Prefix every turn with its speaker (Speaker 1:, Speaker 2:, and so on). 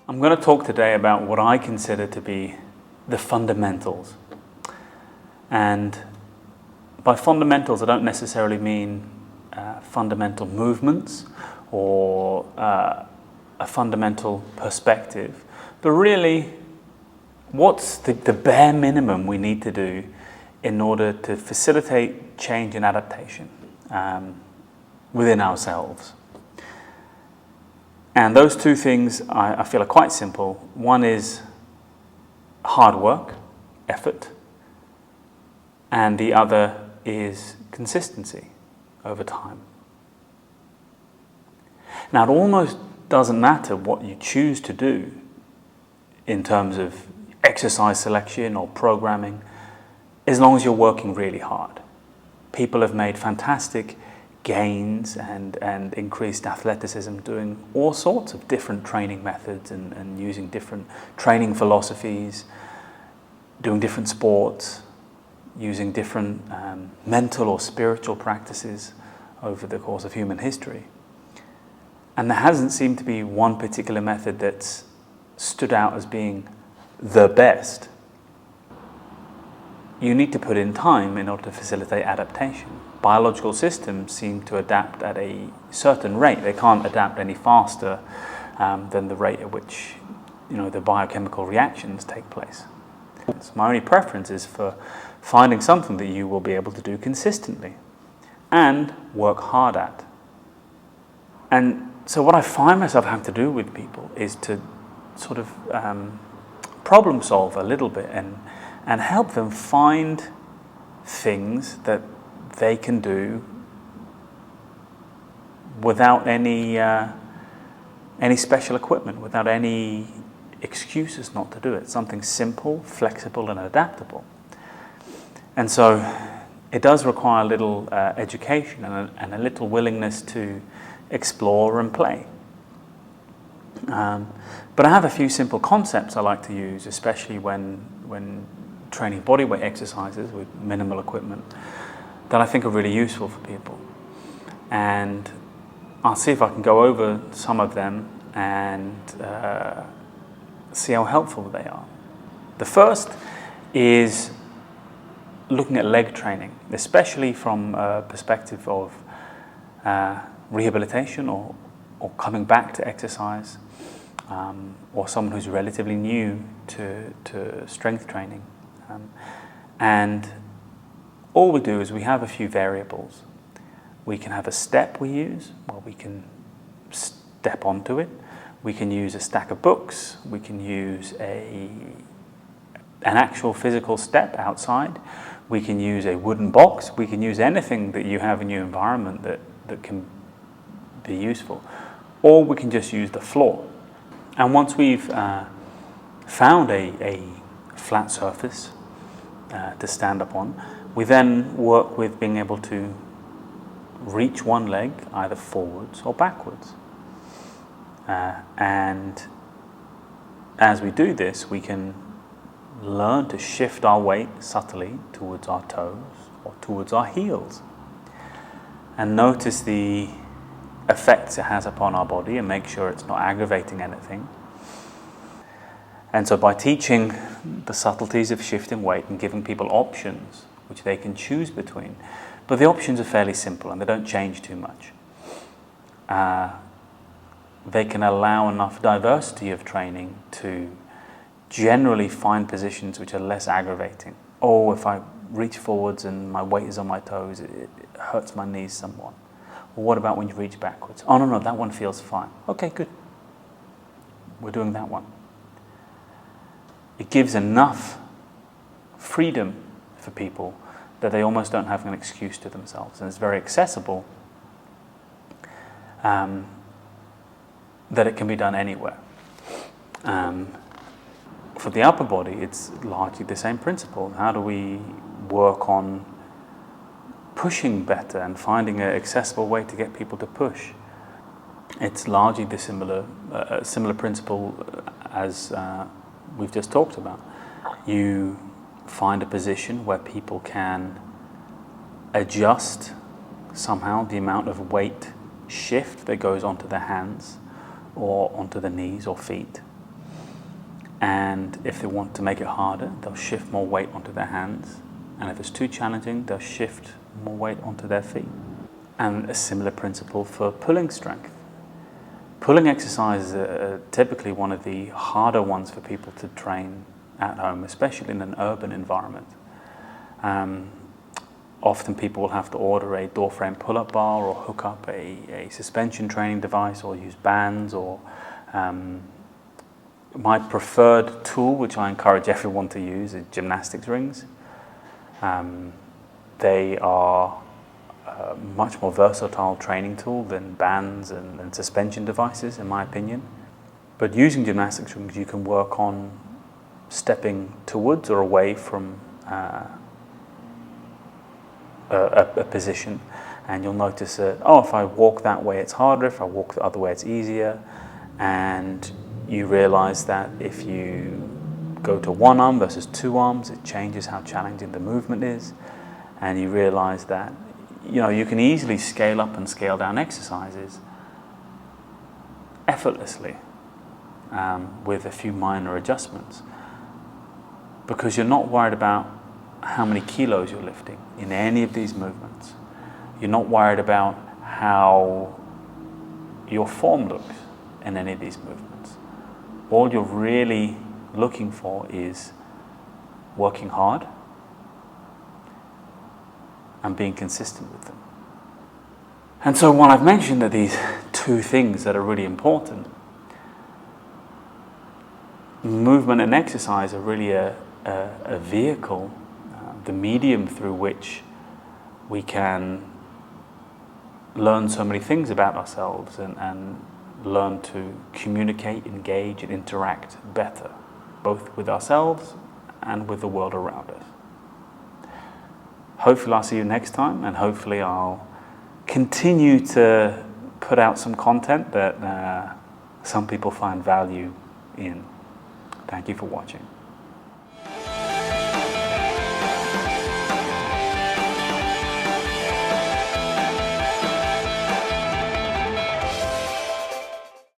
Speaker 1: I'm going to talk today about what I consider to be the fundamentals. And by fundamentals, I don't necessarily mean fundamental movements or a fundamental perspective, but really what's the bare minimum we need to do in order to facilitate change and adaptation within ourselves. And those two things I feel are quite simple. One is hard work, effort, and the other is consistency over time. Now, it almost doesn't matter what you choose to do in terms of exercise selection or programming, as long as you're working really hard. People have made fantastic gains and increased athleticism doing all sorts of different training methods and using different training philosophies, doing different sports, using different mental or spiritual practices over the course of human history. And there hasn't seemed to be one particular method that's stood out as being the best. You need to put in time in order to facilitate adaptation. Biological systems seem to adapt at a certain rate. They can't adapt any faster than the rate at which the biochemical reactions take place. So my only preference is for finding something that you will be able to do consistently and work hard at. And so what I find myself having to do with people is to sort of problem solve a little bit and help them find things that they can do without any special equipment, without any excuses not to do it. Something simple, flexible, and adaptable. And so it does require a little education and a little willingness to explore and play. But I have a few simple concepts I like to use, especially when training bodyweight exercises with minimal equipment, that I think are really useful for people. And I'll see if I can go over some of them and see how helpful they are. The first is looking at leg training, especially from a perspective of rehabilitation or coming back to exercise, or someone who's relatively new to strength training. And all we do is we have a few variables. We can have a step we use, where we can step onto it. We can use a stack of books. We can use an actual physical step outside. We can use a wooden box. We can use anything that you have in your environment that can be useful. Or we can just use the floor. And once we've found a flat surface to stand upon, we then work with being able to reach one leg either forwards or backwards. And as we do this, we can learn to shift our weight subtly towards our toes or towards our heels. And notice the effects it has upon our body and make sure it's not aggravating anything. And so by teaching the subtleties of shifting weight and giving people options which they can choose between, but the options are fairly simple and they don't change too much. They can allow enough diversity of training to generally find positions which are less aggravating. Oh, if I reach forwards and my weight is on my toes, it hurts my knees somewhat. Well, what about when you reach backwards? Oh, no, that one feels fine. Okay, good. We're doing that one. It gives enough freedom for people that they almost don't have an excuse to themselves. And it's very accessible, that it can be done anywhere. For the upper body, it's largely the same principle. How do we work on pushing better and finding an accessible way to get people to push? It's largely the similar principle as we've just talked about. You find a position where people can adjust somehow the amount of weight shift that goes onto their hands or onto the knees or feet. And if they want to make it harder, they'll shift more weight onto their hands. And if it's too challenging, they'll shift more weight onto their feet. And a similar principle for pulling strength. Pulling exercises are typically one of the harder ones for people to train at home, especially in an urban environment. Often people will have to order a door frame pull-up bar or hook up a suspension training device or use bands or my preferred tool, which I encourage everyone to use, is gymnastics rings. They are a much more versatile training tool than bands and suspension devices, in my opinion. But using gymnastics rings, you can work on stepping towards or away from a position, and you'll notice that, oh, if I walk that way it's harder, if I walk the other way it's easier. And you realize that if you go to one arm versus two arms, it changes how challenging the movement is. And you realize that, you know, you can easily scale up and scale down exercises effortlessly with a few minor adjustments, because you're not worried about how many kilos you're lifting in any of these movements. You're not worried about how your form looks in any of these movements. All you're really looking for is working hard and being consistent with them. And so while I've mentioned that these two things that are really important, movement and exercise are really a vehicle, the medium through which we can learn so many things about ourselves and learn to communicate, engage, and interact better, both with ourselves and with the world around us. Hopefully I'll see you next time, and hopefully I'll continue to put out some content that some people find value in. Thank you for watching.